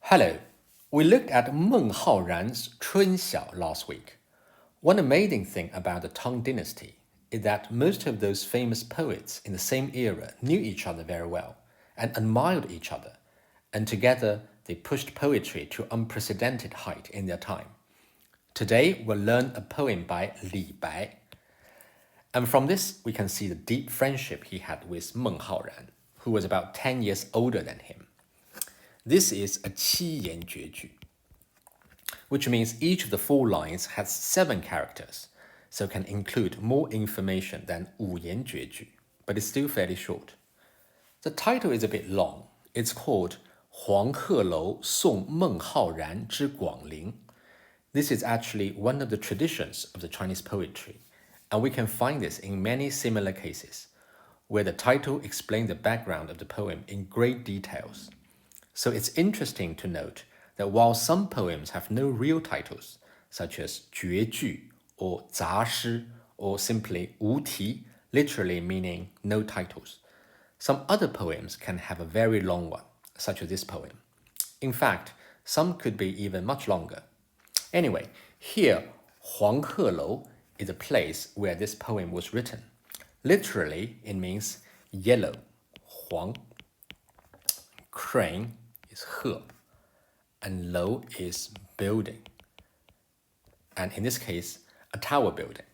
Hello. We looked at Meng Haoran's 春晓 last week. One amazing thing about the Tang dynasty is that most of those famous poets in the same era knew each other very well and admired each other, and together they pushed poetry to unprecedented height in their time. Today we'll learn a poem by Li Bai. And from this we can see the deep friendship he had with Meng Haoran, who was about 10 years older than him. This is a 七言绝句, which means each of the 4 lines has 7 characters, so can include more information than 五言绝句, but it's still fairly short. The title is a bit long. It's called 黄鹤楼送孟浩然之广陵. This is actually one of the traditions of the Chinese poetry, and we can find this in many similar cases, where the title explains the background of the poem in great details. So it's interesting to note that while some poems have no real titles, such as 绝句 or 杂诗 or simply 无题, literally meaning no titles, some other poems can have a very long one, such as this poem. In fact, some could be even much longer. Anyway, here, 黄鹤楼 is a place where this poem was written. Literally, it means yellow, 黄. Crane is 鹤, and 楼 is building. And in this case, a tower building.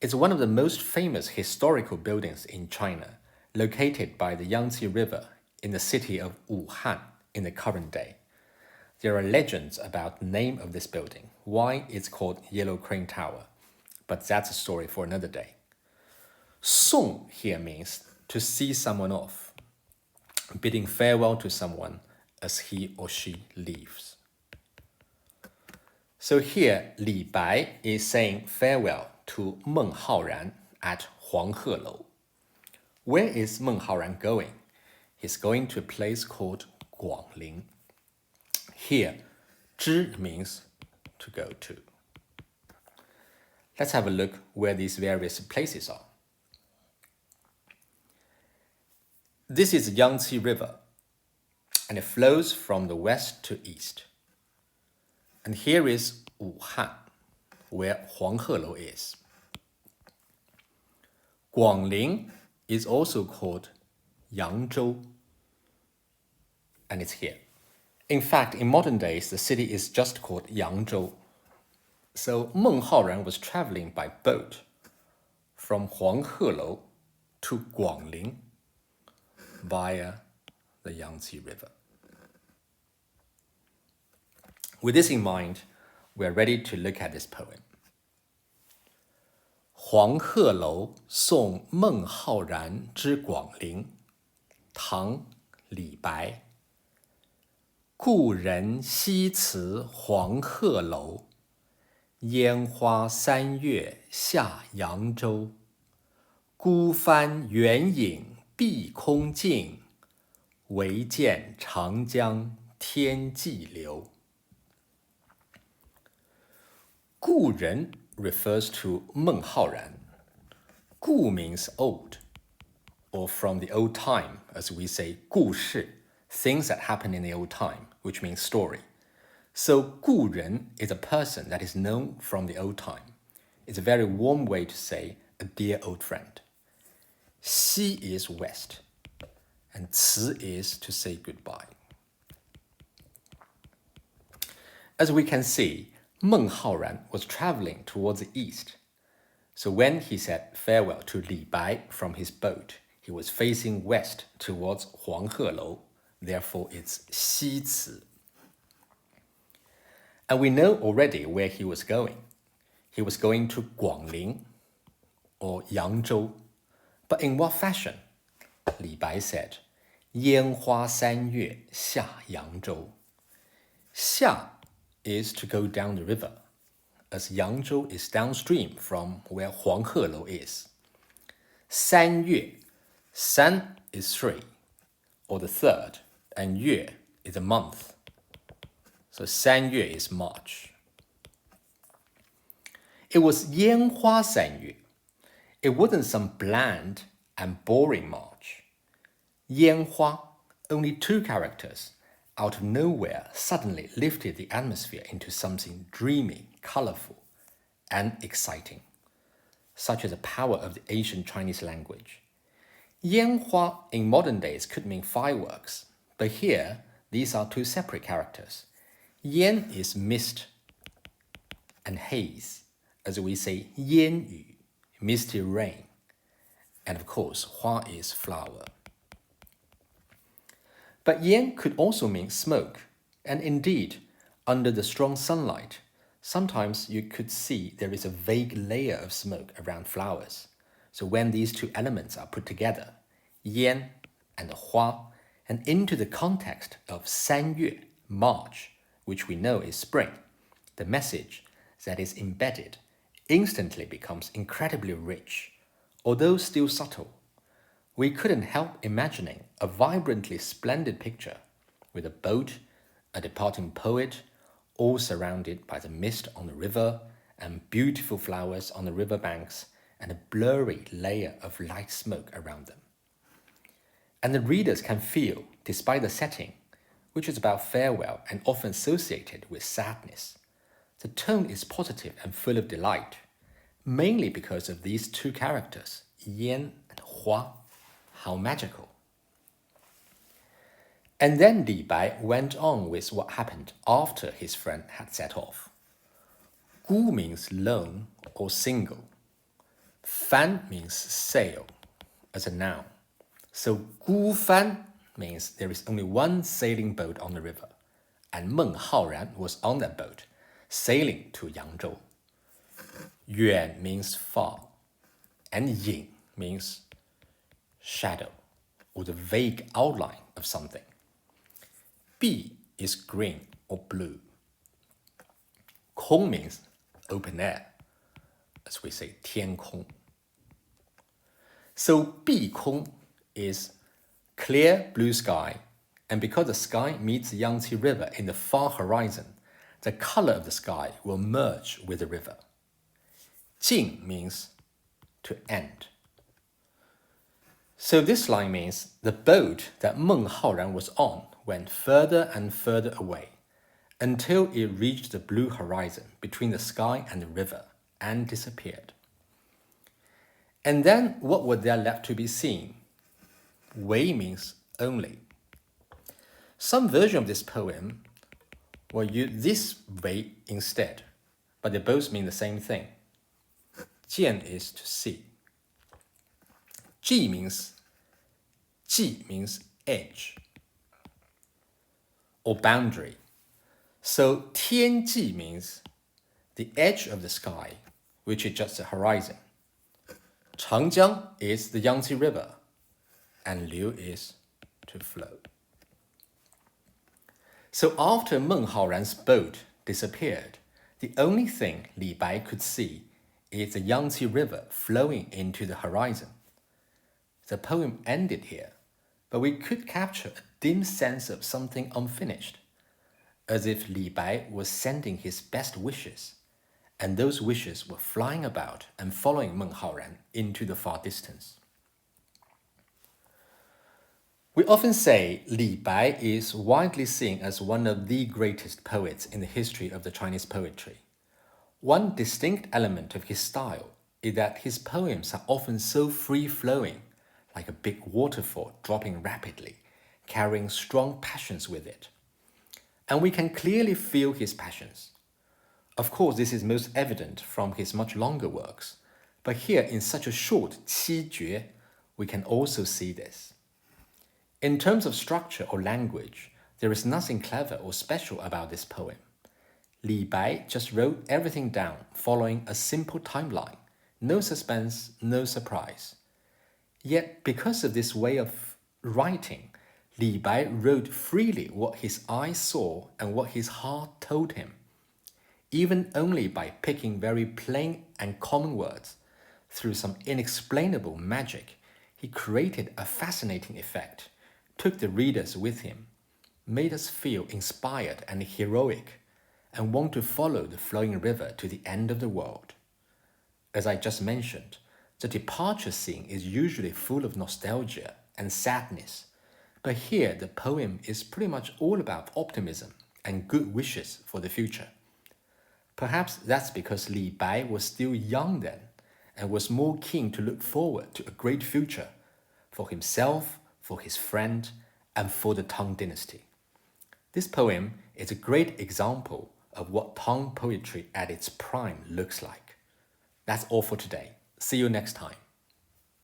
It's one of the most famous historical buildings in China, located by the Yangtze River in the city of Wuhan in the current day. There are legends about the name of this building, why it's called Yellow Crane Tower, but that's a story for another day. Song here means to see someone off, bidding farewell to someone as he or she leaves. So here, Li Bai is saying farewell to Meng Haoran at Huanghelou. Where is Meng Haoran going? He's going to a place called Guangling. Here, 之 means to go to. Let's have a look where these various places are. This is the Yangtze River, and it flows from the west to east. And here is Wuhan, where Huanghelou is. Guangling is also called Yangzhou, and it's here. In fact, in modern days, the city is just called Yangzhou. So Meng Haoran was traveling by boat from Huanghelou to Guangling via the Yangtze River. With this in mind, we are ready to look at this poem. 黄鹤楼送孟浩然之广陵，唐·李白。故人西辞黄鹤楼，烟花三月下扬州。孤帆远影碧空尽，唯见长江天际流。故人 refers to Meng Haoran. Gu means old, or from the old time, as we say 故事, things that happened in the old time, which means story. So 故人 is a person that is known from the old time. It's a very warm way to say a dear old friend. 西 is west, and 辞 is to say goodbye. As we can see, Meng Haoran was traveling towards the east. So when he said farewell to Li Bai from his boat, he was facing west towards Huanghelou. Therefore, it's 西辞. And we know already where he was going. He was going to Guangling, or Yangzhou. But in what fashion? Li Bai said, 烟花三月下扬州. 下 is to go down the river, as Yangzhou is downstream from where Huanghelou is. 三月, san is 3, or the third, and 月 is a month. So 三月 is March. It was 烟花三月. It wasn't some bland and boring march. 烟花, only 2 characters, out of nowhere suddenly lifted the atmosphere into something dreamy, colorful, and exciting, such as the power of the ancient Chinese language. 烟花 in modern days could mean fireworks, but here these are two separate characters. 烟 is mist and haze, as we say 烟雨, misty rain. And of course, 花 is flower. But 烟 could also mean smoke, and indeed, under the strong sunlight, sometimes you could see there is a vague layer of smoke around flowers. So when these two elements are put together, 烟 and 花, and into the context of 三月, March, which we know is spring, the message that is embedded instantly becomes incredibly rich, although still subtle. We couldn't help imagining a vibrantly splendid picture with a boat, a departing poet, all surrounded by the mist on the river and beautiful flowers on the river banks and a blurry layer of light smoke around them. And the readers can feel, despite the setting, which is about farewell and often associated with sadness, the tone is positive and full of delight, mainly because of these two characters, 烟 and 花. How magical. And then Li Bai went on with what happened after his friend had set off. 孤 means lone or single. 帆 means sail as a noun. So 孤帆 means there is only one sailing boat on the river, and Meng Haoran was on that boat, sailing to Yangzhou. 远 means far, and 影 means shadow, or the vague outline of something. 碧 is green or blue. 空 means open air, as we say 天空. So 碧空 is clear blue sky, and because the sky meets the Yangtze River in the far horizon, the color of the sky will merge with the river. 静 means to end. So this line means the boat that Meng Haoran was on went further and further away until it reached the blue horizon between the sky and the river and disappeared. And then what was there left to be seen? Wei means only. Some version of this poem will use this wei instead, but they both mean the same thing. 见 is to see. Ji means edge or boundary. So 天际 means the edge of the sky, which is just the horizon. Changjiang is the Yangtze River, and Liu is to flow. So after Meng Haoran's boat disappeared, the only thing Li Bai could see is the Yangtze River flowing into the horizon. The poem ended here, but we could capture a dim sense of something unfinished, as if Li Bai was sending his best wishes, and those wishes were flying about and following Meng Haoran into the far distance. We often say Li Bai is widely seen as one of the greatest poets in the history of the Chinese poetry. One distinct element of his style is that his poems are often so free-flowing, like a big waterfall dropping rapidly, carrying strong passions with it. And we can clearly feel his passions. Of course, this is most evident from his much longer works, but here in such a short 七绝, we can also see this. In terms of structure or language, there is nothing clever or special about this poem. Li Bai just wrote everything down following a simple timeline, no suspense, no surprise. Yet, because of this way of writing, Li Bai wrote freely what his eyes saw and what his heart told him. Even only by picking very plain and common words, through some inexplainable magic, he created a fascinating effect, took the readers with him, made us feel inspired and heroic, and want to follow the flowing river to the end of the world. As I just mentioned, the departure scene is usually full of nostalgia and sadness, But here, the poem is pretty much all about optimism and good wishes for the future. Perhaps that's because Li Bai was still young then and was more keen to look forward to a great future for himself, for his friend, and for the Tang dynasty. This poem is a great example of what Tang poetry at its prime looks like. That's all for today. See you next time.